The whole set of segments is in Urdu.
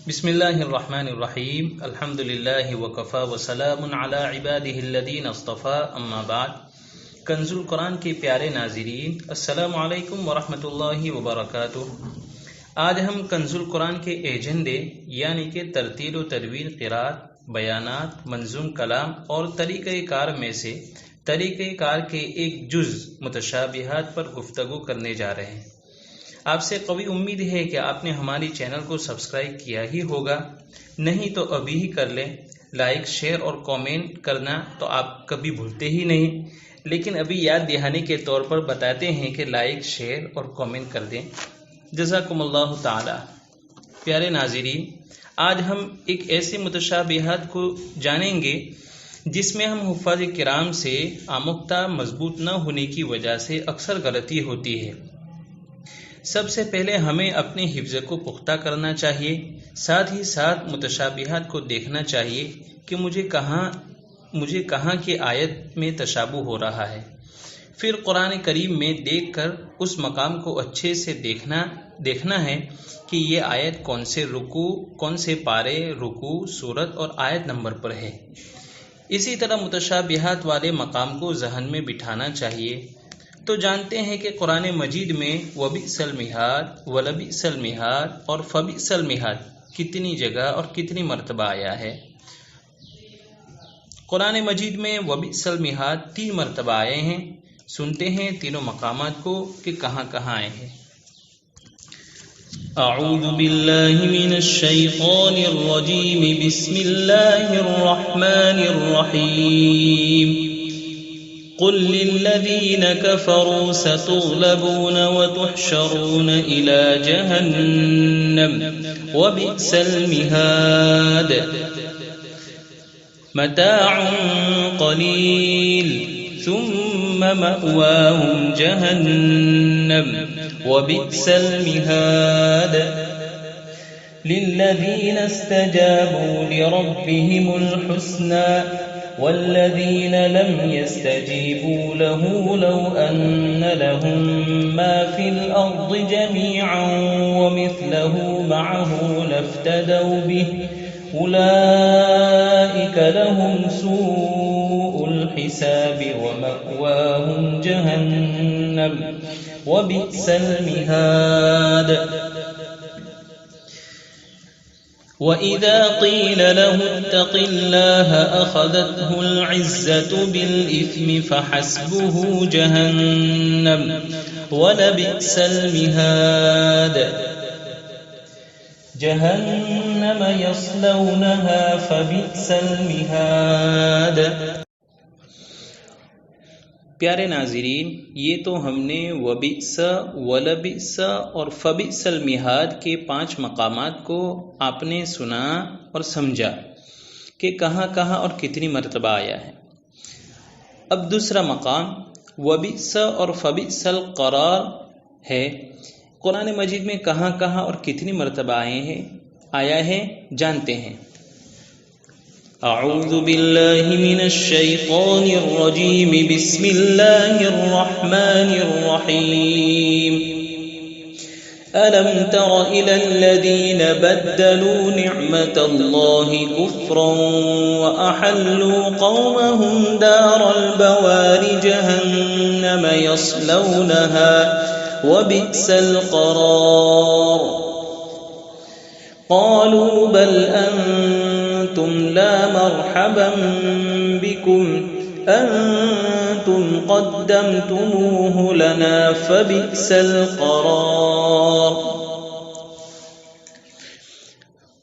بسم اللہ الرحمن الرحیم الحمد للہ وکفی وسلام علی عباده الذین اصطفی اما بعد۔ کنز القرآن کے پیارے ناظرین، السلام علیکم ورحمۃ اللہ وبرکاتہ۔ آج ہم کنز القرآن کے ایجنڈے یعنی کہ ترتیل و تدوین قرات، بیانات، منظوم کلام اور طریقہ کار میں سے طریقہ کار کے ایک جز متشابہات پر گفتگو کرنے جا رہے ہیں۔ آپ سے قوی امید ہے کہ آپ نے ہماری چینل کو سبسکرائب کیا ہی ہوگا، نہیں تو ابھی ہی کر لیں۔ لائک، شیئر اور کامنٹ کرنا تو آپ کبھی بھولتے ہی نہیں، لیکن ابھی یاد دہانی کے طور پر بتاتے ہیں کہ لائک، شیئر اور کامنٹ کر دیں۔ جزاکم اللہ تعالی۔ پیارے ناظرین، آج ہم ایک ایسے متشابہات کو جانیں گے جس میں ہم حفاظ کرام سے آموختہ مضبوط نہ ہونے کی وجہ سے اکثر غلطی ہوتی ہے۔ سب سے پہلے ہمیں اپنے حفظ کو پختہ کرنا چاہیے، ساتھ ہی ساتھ متشابہات کو دیکھنا چاہیے کہ مجھے کہاں کی آیت میں تشابہ ہو رہا ہے، پھر قرآن کریم میں دیکھ کر اس مقام کو اچھے سے دیکھنا ہے کہ یہ آیت کون سے رکوع، کون سے پارے، رکوع، سورت اور آیت نمبر پر ہے۔ اسی طرح متشابہات والے مقام کو ذہن میں بٹھانا چاہیے۔ تو جانتے ہیں کہ قرآن مجید میں وبئس المہاد، ولبئس المہاد اور فبئس المہاد کتنی جگہ اور کتنی مرتبہ آیا ہے۔ قرآن مجید میں وبئس المہاد 3 مرتبہ آئے ہیں۔ سنتے ہیں تینوں مقامات کو کہ کہاں کہاں آئے ہیں۔ اعوذ باللہ من الشیطان الرجیم، بسم اللہ الرحمن الرحیم۔ قل للذین كفروا ستغلبون وتحشرون إلى جہنم وبئس المہاد متاع قلیل ثم مأواہم جہنم وبئس المہاد للذین استجابوا لربهم الحسنى والذين لم يستجيبوا له لو أن لهم ما في الأرض جميعا ومثله معه لافتدوا به أولئك لهم سوء الحساب ومأواهم جهنم وبئس المهاد۔ وَإِذَا قِيلَ لَهُ اتَّقِ اللَّهَ أَخَذَتْهُ الْعِزَّةُ بِالْإِثْمِ فَحَسْبُهُ جَهَنَّمُ وَلَبِئْسَ الْمِهَادُ جَهَنَّمَ يَصْلَوْنَهَا فَبِئْسَ الْمِهَادُ۔ پیارے ناظرین، یہ تو ہم نے وبئس، ولبئس اور فبئس المہاد کے 5 مقامات کو آپ نے سنا اور سمجھا کہ کہاں کہاں اور کتنی مرتبہ آیا ہے۔ اب دوسرا مقام وبئس اور فبئس القرار ہے۔ قرآن مجید میں کہاں کہاں اور کتنی مرتبہ آیا ہے جانتے ہیں۔ اعوذ باللہ من الشیطان الرجیم، بسم اللہ الرحمن الرحیم۔ الم تر الى الذین بدلوا نعمت اللہ کفرا واحلوا قومهم دار البوار جہنم یصلونها وبئس القرار قالوا بل أنتم لا مرحبا بكم أنتم قدمتموه لنا فبئس القرار۔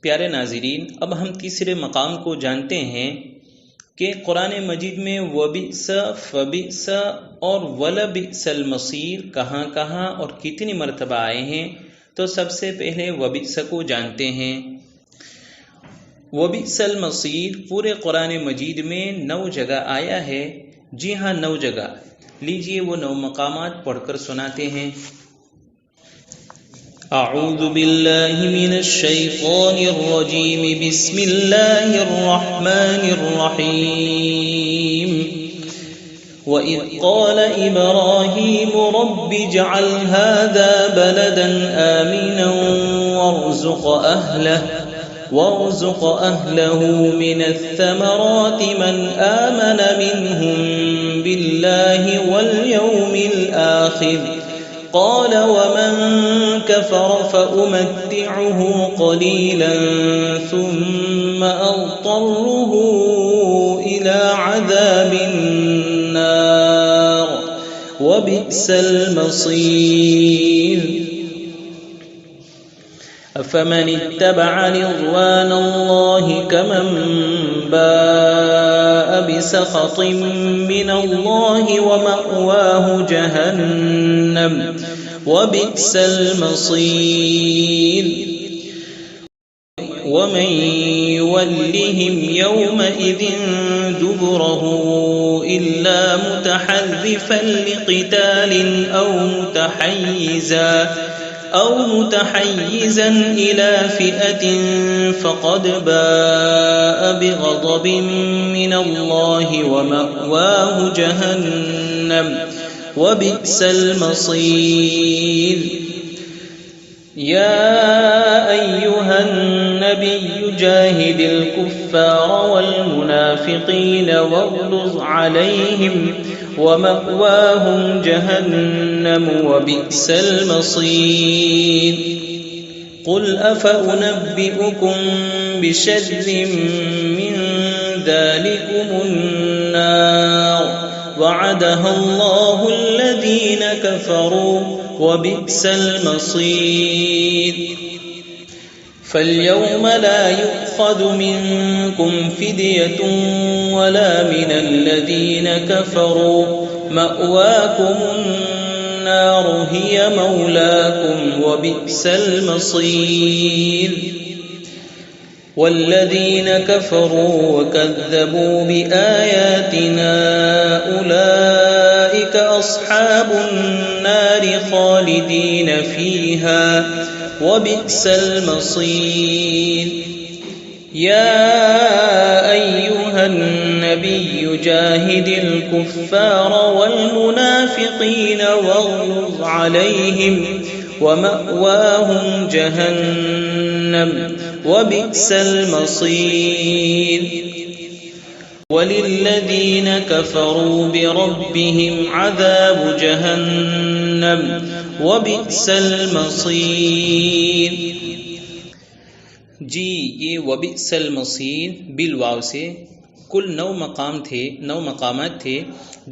پیارے ناظرین، اب ہم تیسرے مقام کو جانتے ہیں کہ قرآن مجید میں وبئس، فبئس اور ولبئس المصیر کہاں کہاں اور کتنی مرتبہ آئے ہیں۔ تو سب سے پہلے وبئس کو جانتے ہیں۔ وبئس المصیر پورے قرآن مجید میں 9 جگہ آیا ہے۔ جی ہاں، 9 جگہ۔ لیجئے وہ 9 مقامات پڑھ کر سناتے ہیں۔ اعوذ باللہ من الشیطان الرجیم، بسم اللہ الرحمن الرحیم۔ وَإِذْ قَالَ إِبْرَاهِيمُ رَبِّ اجْعَلْ هَذَا بَلَدًا آمِنًا وَارْزُقْ أَهْلَهُ وارزق أهله من الثمرات من آمن منهم بالله واليوم الآخر قال ومن كفر فأمتعه قليلا ثم أضطره إلى عذاب النار وبئس المصير أفمن اتبع رضوان الله كمن باء بسخط من الله ومأواه جهنم وبئس المصير ومن يولهم يومئذ دبره إلا متحرفا لقتال أو متحيزا إلى فئة فقد باء بغضب من الله ومأواه جهنم وبئس المصير يا أيها النبي جاهد الكفار والمنافقين واغلظ عليهم ومأواهم جهنم وبئس المصير قل أفأنبئكم بشر من ذلكم النار وعدها الله الذين كفروا وبئس المصير فاليوم لا يؤخذ منكم فدية ولا من الذين كفروا مأواكم النار هي مولاكم وبئس المصير والذين كفروا وكذبوا بآياتنا أولئك أصحاب النار خالدين فيها وبئس المصير يا أيها النبي جاهد الكفار والمنافقين واغلظ عليهم ومأواهم جهنم وبئس المصير وللذين كفروا بربهم عذاب جهنم وبئس المصير جی یہ وبئس المصیر بالواو سے کل 9 مقامات تھے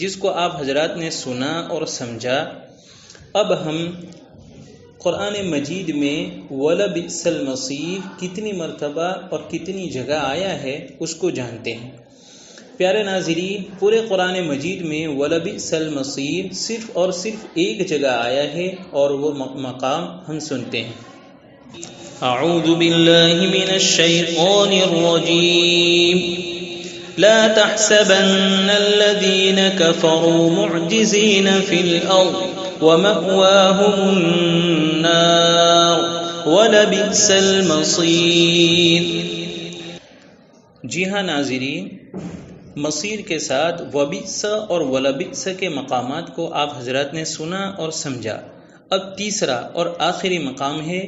جس کو آپ حضرات نے سنا اور سمجھا۔ اب ہم قرآن مجید میں وَلَبِئْسَ الْمَصِيرُ کتنی مرتبہ اور کتنی جگہ آیا ہے اس کو جانتے ہیں۔ پیارے ناظرین، پورے قرآن مجید میں وَلَبِئْسَ الْمَصِيرُ صرف اور صرف ایک جگہ آیا ہے اور وہ مقام ہم سنتے ہیں۔ اعوذ باللہ من الشیطان الرجیم لا تحسبن الذین کفروا معجزین فی الارض ومأواهم النار ولبئس المصیر۔ جی ہاں ناظرین، مصیر کے ساتھ وبئس اور ولبئس کے مقامات کو آپ حضرات نے سنا اور سمجھا۔ اب تیسرا اور آخری مقام ہے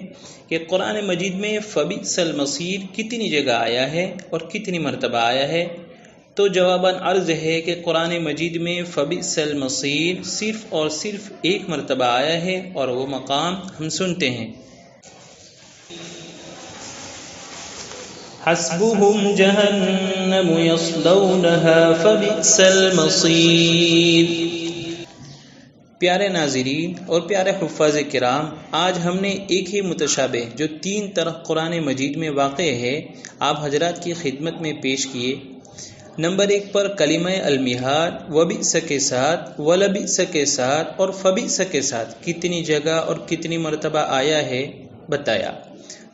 کہ قرآن مجید میں فبئس المصیر کتنی جگہ آیا ہے اور کتنی مرتبہ آیا ہے۔ تو جواباً عرض ہے کہ قرآن مجید میں فبئس المصیر صرف اور صرف ایک مرتبہ آیا ہے اور وہ مقام ہم سنتے ہیں۔ حسبهم جہنم یصلونها فبئس المصیر۔ پیارے ناظرین اور پیارے حفاظ کرام، آج ہم نے ایک ہی متشابہ جو 3 طرح قرآن مجید میں واقع ہے آپ حضرات کی خدمت میں پیش کیے۔ نمبر 1 پر کلمہ المیہاد وبئس کے ساتھ، ولبئس کے ساتھ اور فبئس کے ساتھ کتنی جگہ اور کتنی مرتبہ آیا ہے بتایا۔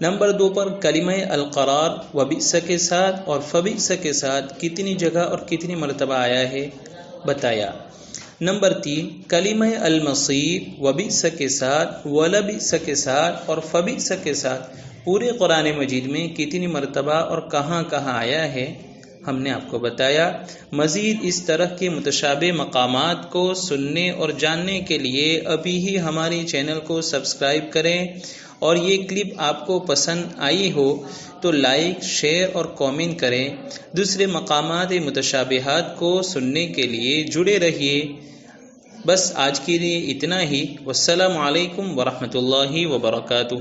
نمبر 2 پر کلمہ القرار وبئس کے ساتھ اور فبئس کے ساتھ کتنی جگہ اور کتنی مرتبہ آیا ہے بتایا۔ نمبر 3 کلمہ المصیر وبئس کے ساتھ، ولبئس کے ساتھ اور فبئس کے ساتھ پورے قرآن مجید میں کتنی مرتبہ اور کہاں کہاں آیا ہے ہم نے آپ کو بتایا۔ مزید اس طرح کے متشابہ مقامات کو سننے اور جاننے کے لیے ابھی ہی ہماری چینل کو سبسکرائب کریں، اور یہ کلپ آپ کو پسند آئی ہو تو لائک، شیئر اور کامنٹ کریں۔ دوسرے مقامات متشابہات کو سننے کے لیے جڑے رہیے۔ بس آج کے لیے اتنا ہی۔ والسلام علیکم ورحمۃ اللہ وبرکاتہ۔